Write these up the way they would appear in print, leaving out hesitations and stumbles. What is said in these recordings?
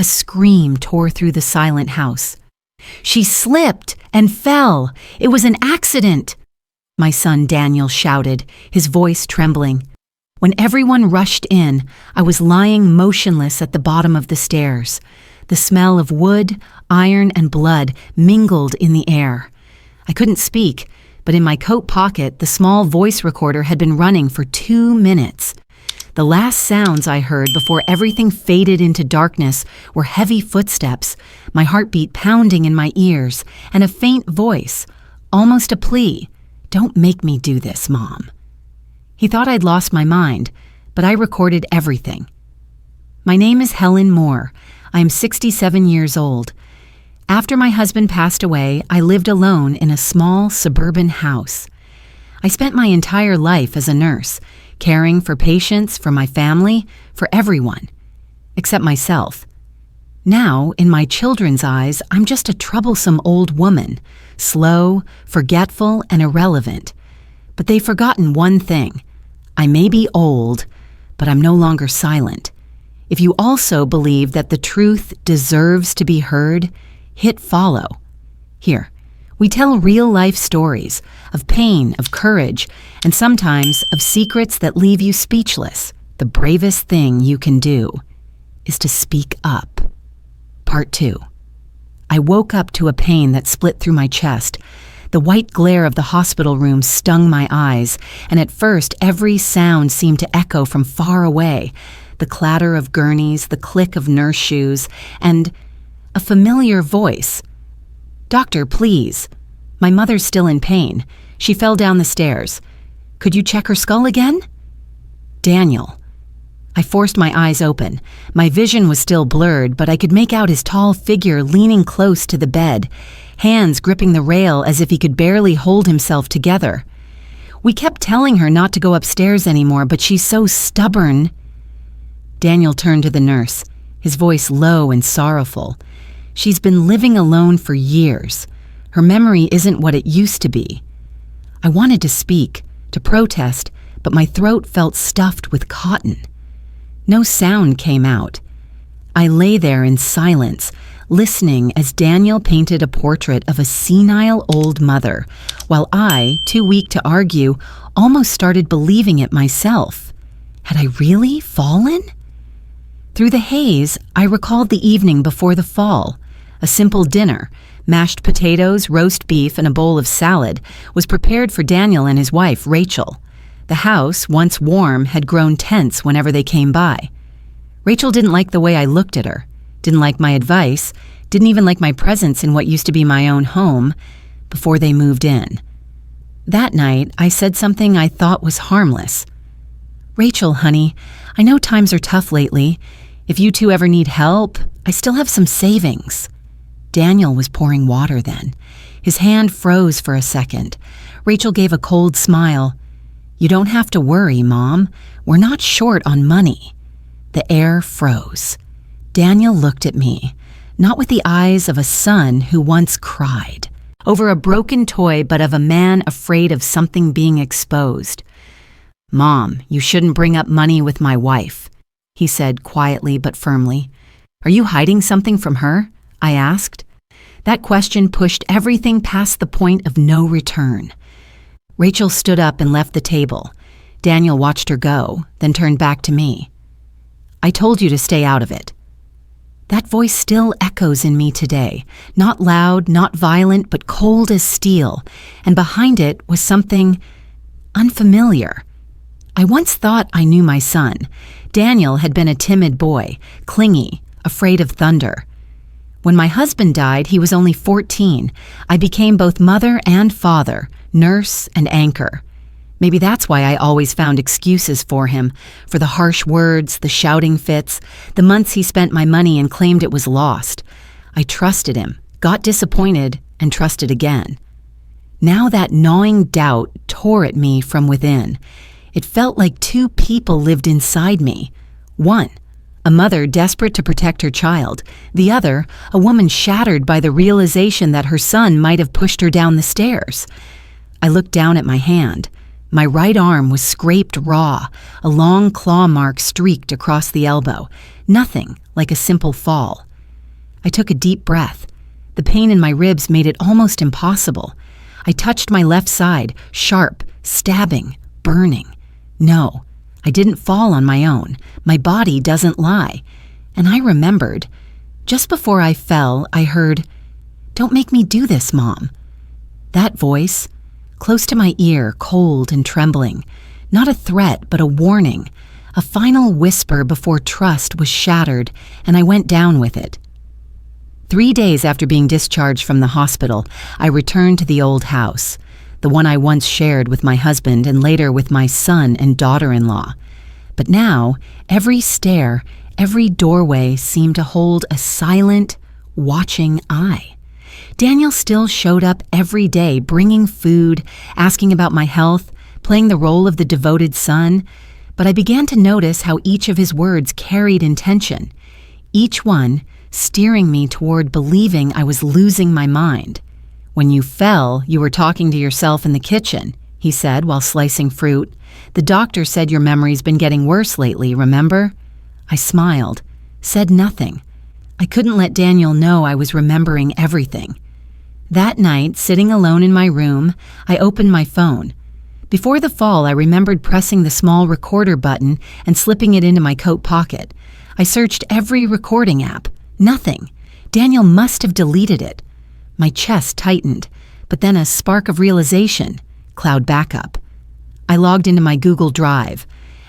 A scream tore through the silent house. "She slipped and fell. It was an accident," my son Daniel shouted, his voice trembling. When everyone rushed in, I was lying motionless at the bottom of the stairs. The smell of wood, iron, and blood mingled in the air. I couldn't speak, but in my coat pocket, the small voice recorder had been running for 2 minutes. The last sounds I heard before everything faded into darkness were heavy footsteps, my heartbeat pounding in my ears, and a faint voice, almost a plea. "Don't make me do this, Mom." He thought I'd lost my mind, but I recorded everything. My name is Helen Moore. I am 67 years old. After my husband passed away, I lived alone in a small suburban house. I spent my entire life as a nurse, caring for patients, for my family, for everyone, except myself. Now, in my children's eyes, I'm just a troublesome old woman, slow, forgetful, and irrelevant. But they've forgotten one thing. I may be old, but I'm no longer silent. If you also believe that the truth deserves to be heard, hit follow. Here, we tell real-life stories of pain, of courage, and sometimes of secrets that leave you speechless. The bravest thing you can do is to speak up. Part 2. I woke up to a pain that split through my chest. The white glare of the hospital room stung my eyes, and at first every sound seemed to echo from far away. The clatter of gurneys, the click of nurse shoes, and a familiar voice. "Doctor, please. My mother's still in pain. She fell down the stairs. Could you check her skull again?" Daniel. I forced my eyes open. My vision was still blurred, but I could make out his tall figure leaning close to the bed, hands gripping the rail as if he could barely hold himself together. We kept telling her not to go upstairs anymore, but she's so stubborn. Daniel turned to the nurse, his voice low and sorrowful. "She's been living alone for years. Her memory isn't what it used to be." I wanted to speak, to protest, but my throat felt stuffed with cotton. No sound came out. I lay there in silence, listening as Daniel painted a portrait of a senile old mother, while I, too weak to argue, almost started believing it myself. Had I really fallen? Through the haze, I recalled the evening before the fall. A simple dinner, mashed potatoes, roast beef, and a bowl of salad, was prepared for Daniel and his wife, Rachel. The house, once warm, had grown tense whenever they came by. Rachel didn't like the way I looked at her, didn't like my advice, didn't even like my presence in what used to be my own home before they moved in. That night, I said something I thought was harmless. "Rachel, honey, I know times are tough lately. If you two ever need help, I still have some savings." Daniel was pouring water then. His hand froze for a second. Rachel gave a cold smile. "You don't have to worry, Mom. We're not short on money." The air froze. Daniel looked at me, not with the eyes of a son who once cried over a broken toy, but of a man afraid of something being exposed. "Mom, you shouldn't bring up money with my wife," he said quietly but firmly. "Are you hiding something from her?" I asked. That question pushed everything past the point of no return. Rachel stood up and left the table. Daniel watched her go, then turned back to me. "I told you to stay out of it." That voice still echoes in me today, not loud, not violent, but cold as steel, and behind it was something unfamiliar. I once thought I knew my son. Daniel had been a timid boy, clingy, afraid of thunder. When my husband died, he was only 14. I became both mother and father, nurse and anchor. Maybe that's why I always found excuses for him, for the harsh words, the shouting fits, the months he spent my money and claimed it was lost. I trusted him, got disappointed, and trusted again. Now that gnawing doubt tore at me from within. It felt like two people lived inside me. One, a mother desperate to protect her child. The other, a woman shattered by the realization that her son might have pushed her down the stairs. I looked down at my hand. My right arm was scraped raw, a long claw mark streaked across the elbow. Nothing like a simple fall. I took a deep breath. The pain in my ribs made it almost impossible. I touched my left side, sharp, stabbing, burning. No, I didn't fall on my own. My body doesn't lie. And I remembered. Just before I fell, I heard, "Don't make me do this, Mom." That voice, close to my ear, cold and trembling, not a threat but a warning, a final whisper before trust was shattered, and I went down with it. 3 days after being discharged from the hospital, I returned to the old house, the one I once shared with my husband and later with my son and daughter-in-law. But now, every stair, every doorway seemed to hold a silent, watching eye. Daniel still showed up every day, bringing food, asking about my health, playing the role of the devoted son, but I began to notice how each of his words carried intention, each one steering me toward believing I was losing my mind. "When you fell, you were talking to yourself in the kitchen," he said while slicing fruit. "The doctor said your memory's been getting worse lately, remember?" I smiled, said nothing. I couldn't let Daniel know I was remembering everything. That night, sitting alone in my room, I opened my phone. Before the fall, I remembered pressing the small recorder button and slipping it into my coat pocket. I searched every recording app. Nothing. Daniel must have deleted it. My chest tightened, but then a spark of realization, cloud backup. I logged into my Google Drive.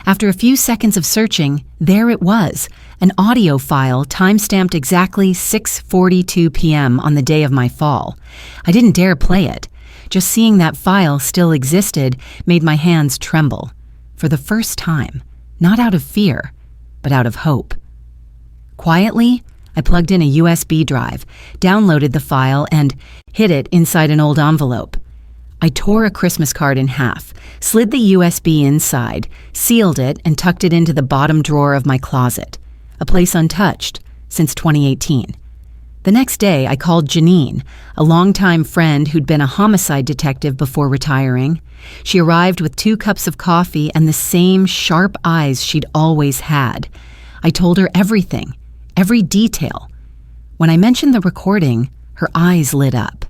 After a few seconds of searching, there it was, an audio file time-stamped exactly 6:42 p.m. on the day of my fall. I didn't dare play it. Just seeing that file still existed made my hands tremble. For the first time, not out of fear, but out of hope. Quietly, I plugged in a USB drive, downloaded the file, and hid it inside an old envelope. I tore a Christmas card in half, slid the USB inside, sealed it, and tucked it into the bottom drawer of my closet, a place untouched since 2018. The next day, I called Janine, a longtime friend who'd been a homicide detective before retiring. She arrived with 2 cups of coffee and the same sharp eyes she'd always had. I told her everything, every detail. When I mentioned the recording, her eyes lit up.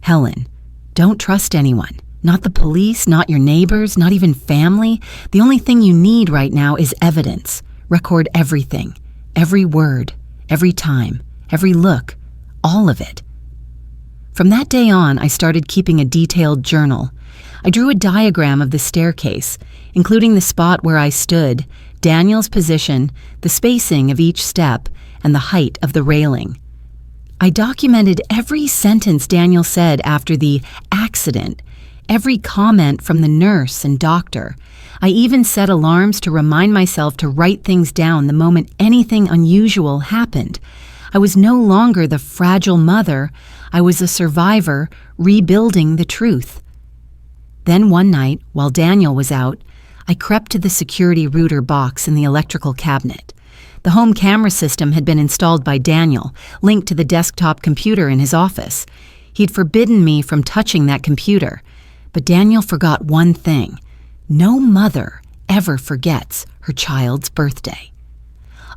"Helen, don't trust anyone. Not the police, not your neighbors, not even family. The only thing you need right now is evidence. Record everything, every word, every time, every look, all of it." From that day on, I started keeping a detailed journal. I drew a diagram of the staircase, including the spot where I stood, Daniel's position, the spacing of each step, and the height of the railing. I documented every sentence Daniel said after the accident, every comment from the nurse and doctor. I even set alarms to remind myself to write things down the moment anything unusual happened. I was no longer the fragile mother. I was a survivor rebuilding the truth. Then one night, while Daniel was out, I crept to the security router box in the electrical cabinet. The home camera system had been installed by Daniel, linked to the desktop computer in his office. He'd forbidden me from touching that computer. But Daniel forgot one thing. No mother ever forgets her child's birthday.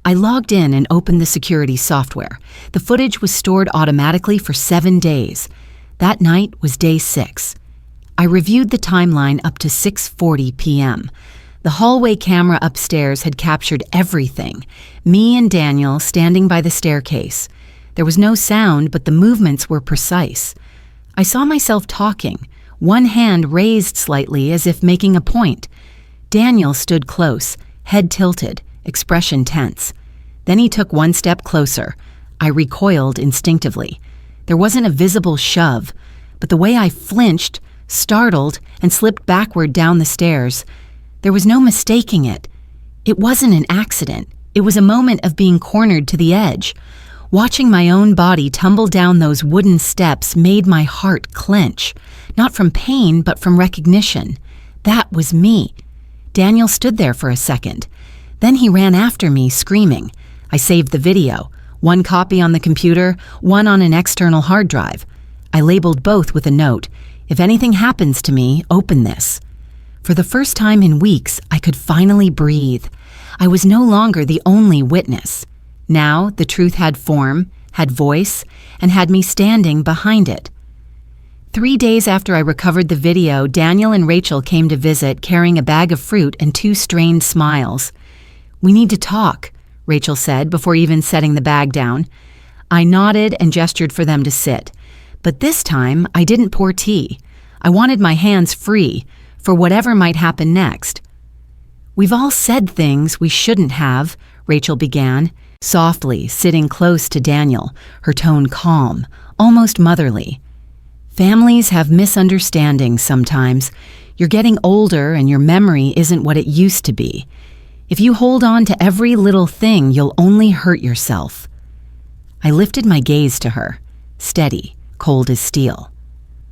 I logged in and opened the security software. The footage was stored automatically for 7 days. That night was day 6. I reviewed the timeline up to 6:40 p.m. The hallway camera upstairs had captured everything. Me and Daniel standing by the staircase. There was no sound, but the movements were precise. I saw myself talking, one hand raised slightly as if making a point. Daniel stood close, head tilted, expression tense. Then he took one step closer. I recoiled instinctively. There wasn't a visible shove, but the way I flinched, startled, and slipped backward down the stairs, there was no mistaking it. It wasn't an accident. It was a moment of being cornered to the edge. Watching my own body tumble down those wooden steps made my heart clench, not from pain, but from recognition. That was me. Daniel stood there for a second. Then he ran after me, screaming. I saved the video, one copy on the computer, one on an external hard drive. I labeled both with a note. If anything happens to me, open this. For the first time in weeks, I could finally breathe. I was no longer the only witness. Now the truth had form, had voice, and had me standing behind it. 3 days after I recovered the video, Daniel and Rachel came to visit carrying a bag of fruit and 2 strained smiles. "We need to talk," Rachel said before even setting the bag down. I nodded and gestured for them to sit. But this time, I didn't pour tea. I wanted my hands free for whatever might happen next. "We've all said things we shouldn't have," Rachel began, softly, sitting close to Daniel, her tone calm, almost motherly. "Families have misunderstandings sometimes. You're getting older and your memory isn't what it used to be. If you hold on to every little thing, you'll only hurt yourself." I lifted my gaze to her, steady, cold as steel.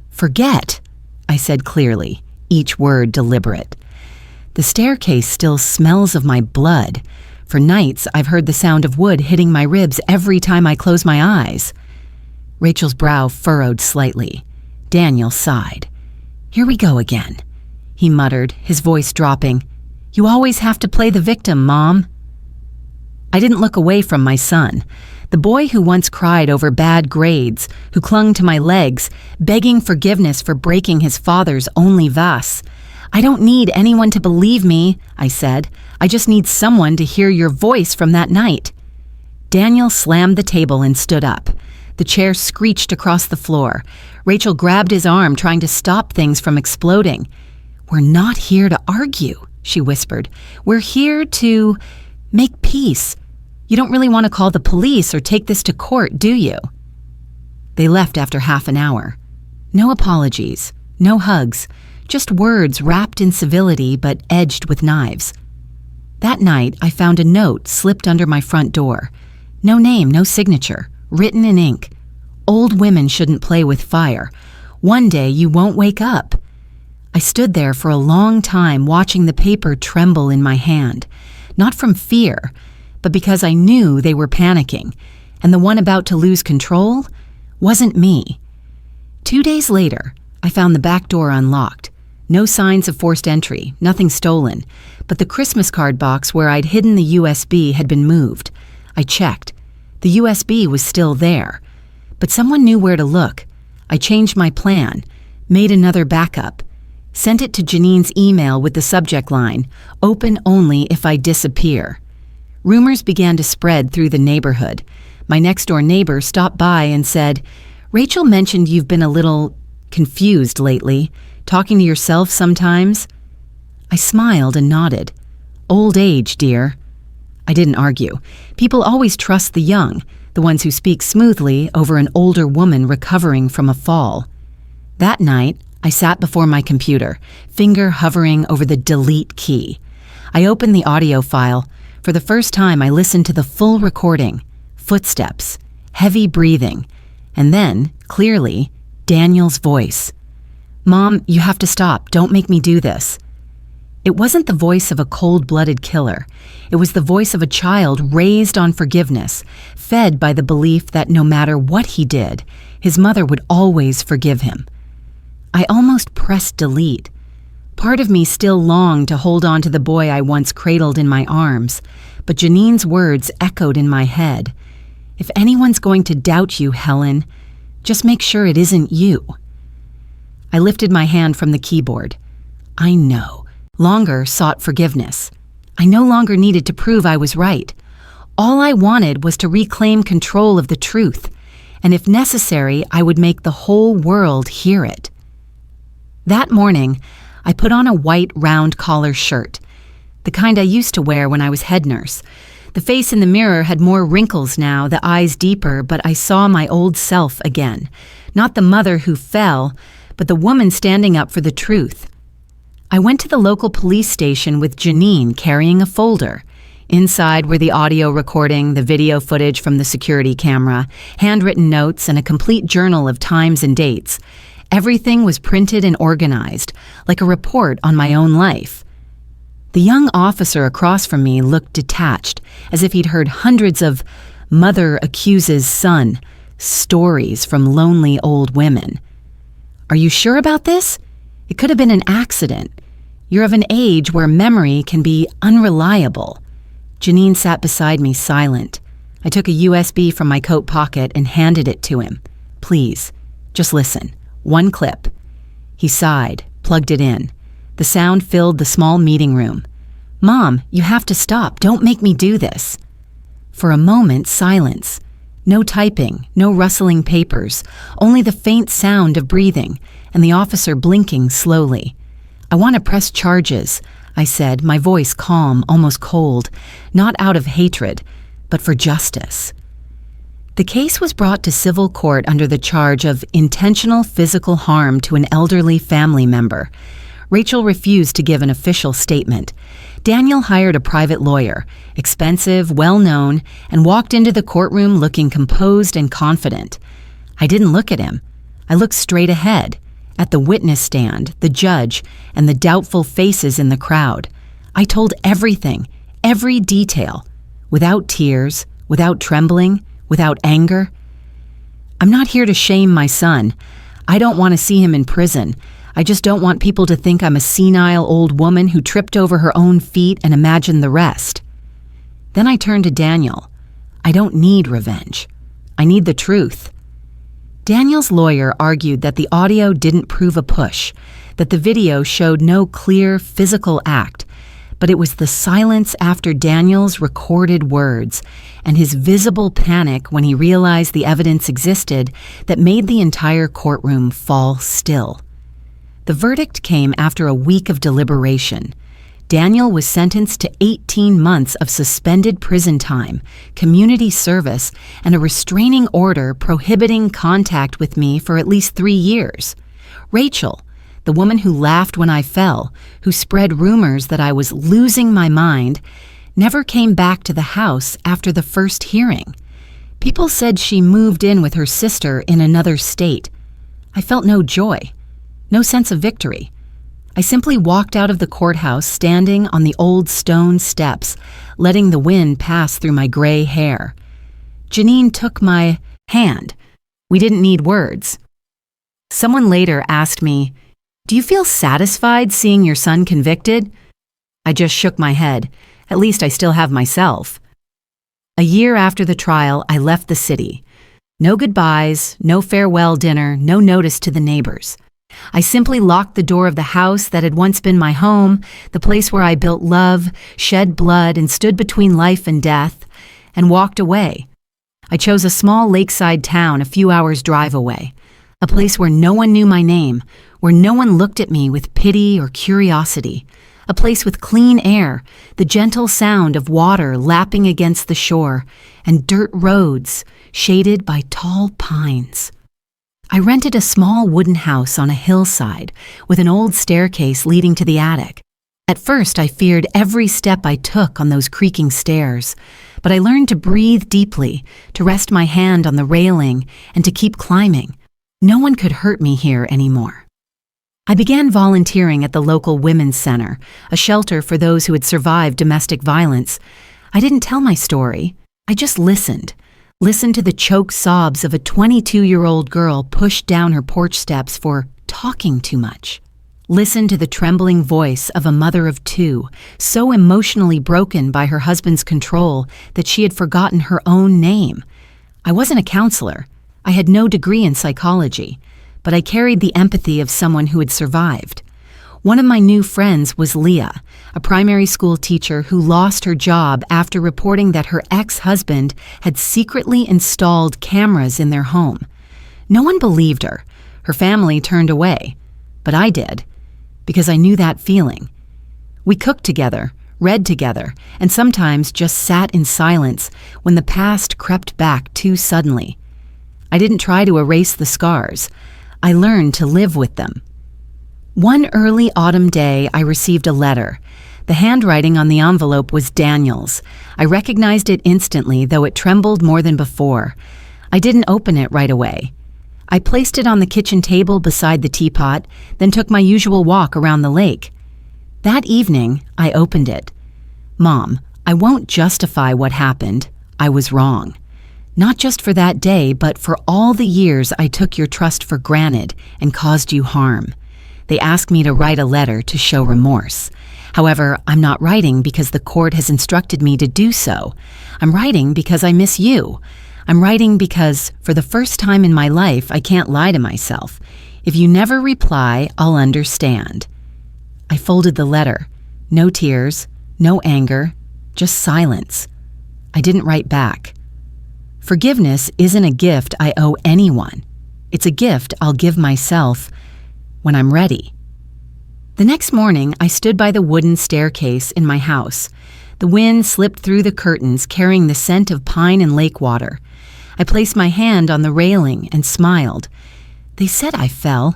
"Forget," I said clearly, each word deliberate. "The staircase still smells of my blood. For nights, I've heard the sound of wood hitting my ribs every time I close my eyes." Rachel's brow furrowed slightly. Daniel sighed. "Here we go again," he muttered, his voice dropping. "You always have to play the victim, Mom." I didn't look away from my son, the boy who once cried over bad grades, who clung to my legs, begging forgiveness for breaking his father's only vase. "I don't need anyone to believe me," I said. "I just need someone to hear your voice from that night." Daniel slammed the table and stood up. The chair screeched across the floor. Rachel grabbed his arm, trying to stop things from exploding. "We're not here to argue," she whispered. "We're here to make peace. You don't really want to call the police or take this to court, do you?" They left after half an hour. No apologies, no hugs, just words wrapped in civility but edged with knives. That night, I found a note slipped under my front door. No name, no signature, written in ink. "Old women shouldn't play with fire. One day you won't wake up." I stood there for a long time watching the paper tremble in my hand, not from fear, but because I knew they were panicking, and the one about to lose control wasn't me. 2 days later, I found the back door unlocked. No signs of forced entry, nothing stolen, but the Christmas card box where I'd hidden the USB had been moved. I checked. The USB was still there, but someone knew where to look. I changed my plan, made another backup, sent it to Janine's email with the subject line, "Open only if I disappear." Rumors began to spread through the neighborhood. My next-door neighbor stopped by and said, "Rachel mentioned you've been a little confused lately, talking to yourself sometimes." I smiled and nodded. "Old age, dear." I didn't argue. People always trust the young, the ones who speak smoothly, over an older woman recovering from a fall. That night, I sat before my computer, finger hovering over the delete key. I opened the audio file. For the first time, I listened to the full recording. Footsteps, heavy breathing, and then, clearly, Daniel's voice. "Mom, you have to stop. Don't make me do this." It wasn't the voice of a cold-blooded killer. It was the voice of a child raised on forgiveness, fed by the belief that no matter what he did, his mother would always forgive him. I almost pressed delete. Part of me still longed to hold on to the boy I once cradled in my arms, but Janine's words echoed in my head. "If anyone's going to doubt you, Helen, just make sure it isn't you." I lifted my hand from the keyboard. I longer sought forgiveness. I no longer needed to prove I was right. All I wanted was to reclaim control of the truth, and if necessary, I would make the whole world hear it. That morning, I put on a white round collar shirt, the kind I used to wear when I was head nurse. The face in the mirror had more wrinkles now, the eyes deeper, but I saw my old self again. Not the mother who fell, but the woman standing up for the truth. I went to the local police station with Janine carrying a folder. Inside were the audio recording, the video footage from the security camera, handwritten notes, and a complete journal of times and dates. Everything was printed and organized, like a report on my own life. The young officer across from me looked detached, as if he'd heard hundreds of "mother accuses son" stories from lonely old women. "Are you sure about this? It could have been an accident. You're of an age where memory can be unreliable." Janine sat beside me silent. I took a USB from my coat pocket and handed it to him. "Please, just listen. One clip." He sighed, plugged it in. The sound filled the small meeting room. "Mom, you have to stop. Don't make me do this." For a moment, silence. No typing, no rustling papers, only the faint sound of breathing and the officer blinking slowly. "I want to press charges," I said, my voice calm, almost cold, not out of hatred, but for justice. The case was brought to civil court under the charge of intentional physical harm to an elderly family member. Rachel refused to give an official statement. Daniel hired a private lawyer, expensive, well-known, and walked into the courtroom looking composed and confident. I didn't look at him. I looked straight ahead, at the witness stand, the judge, and the doubtful faces in the crowd. I told everything, every detail, without tears, without trembling, without anger. "I'm not here to shame my son. I don't want to see him in prison. I just don't want people to think I'm a senile old woman who tripped over her own feet and imagined the rest." Then I turned to Daniel. "I don't need revenge. I need the truth." Daniel's lawyer argued that the audio didn't prove a push, that the video showed no clear physical act, but it was the silence after Daniel's recorded words and his visible panic when he realized the evidence existed that made the entire courtroom fall still. The verdict came after a week of deliberation. Daniel was sentenced to 18 months of suspended prison time, community service, and a restraining order prohibiting contact with me for at least 3 years. Rachel, the woman who laughed when I fell, who spread rumors that I was losing my mind, never came back to the house after the first hearing. People said she moved in with her sister in another state. I felt no joy, no sense of victory. I simply walked out of the courthouse standing on the old stone steps, letting the wind pass through my gray hair. Janine took my hand. We didn't need words. Someone later asked me, "Do you feel satisfied seeing your son convicted?" I just shook my head. At least I still have myself. A year after the trial, I left the city. No goodbyes, no farewell dinner, no notice to the neighbors. I simply locked the door of the house that had once been my home, the place where I built love, shed blood, and stood between life and death, and walked away. I chose a small lakeside town a few hours' drive away, a place where no one knew my name, where no one looked at me with pity or curiosity, a place with clean air, the gentle sound of water lapping against the shore, and dirt roads shaded by tall pines. I rented a small wooden house on a hillside with an old staircase leading to the attic. At first, I feared every step I took on those creaking stairs, but I learned to breathe deeply, to rest my hand on the railing, and to keep climbing. No one could hurt me here anymore. I began volunteering at the local women's center, a shelter for those who had survived domestic violence. I didn't tell my story. I just listened. Listened to the choked sobs of a 22-year-old girl pushed down her porch steps for talking too much. Listened to the trembling voice of a mother of 2, so emotionally broken by her husband's control that she had forgotten her own name. I wasn't a counselor. I had no degree in psychology, but I carried the empathy of someone who had survived. One of my new friends was Leah, a primary school teacher who lost her job after reporting that her ex-husband had secretly installed cameras in their home. No one believed her. Her family turned away. But I did, because I knew that feeling. We cooked together, read together, and sometimes just sat in silence when the past crept back too suddenly. I didn't try to erase the scars. I learned to live with them. One early autumn day, I received a letter. The handwriting on the envelope was Daniel's. I recognized it instantly, though it trembled more than before. I didn't open it right away. I placed it on the kitchen table beside the teapot, then took my usual walk around the lake. That evening, I opened it. "Mom, I won't justify what happened. I was wrong. Not just for that day, but for all the years I took your trust for granted and caused you harm. They ask me to write a letter to show remorse. However, I'm not writing because the court has instructed me to do so. I'm writing because I miss you. I'm writing because, for the first time in my life, I can't lie to myself. If you never reply, I'll understand. I folded the letter. No tears, no anger, just silence. I didn't write back. Forgiveness isn't a gift I owe anyone. It's a gift I'll give myself when I'm ready. The next morning, I stood by the wooden staircase in my house. The wind slipped through the curtains, carrying the scent of pine and lake water. I placed my hand on the railing and smiled. They said I fell,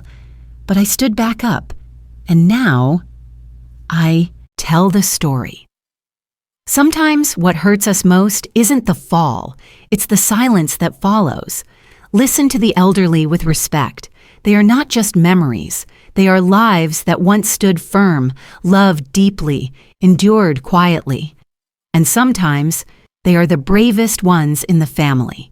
but I stood back up, and now I tell the story. Sometimes what hurts us most isn't the fall, it's the silence that follows. Listen to the elderly with respect. They are not just memories. They are lives that once stood firm, loved deeply, endured quietly. And sometimes they are the bravest ones in the family.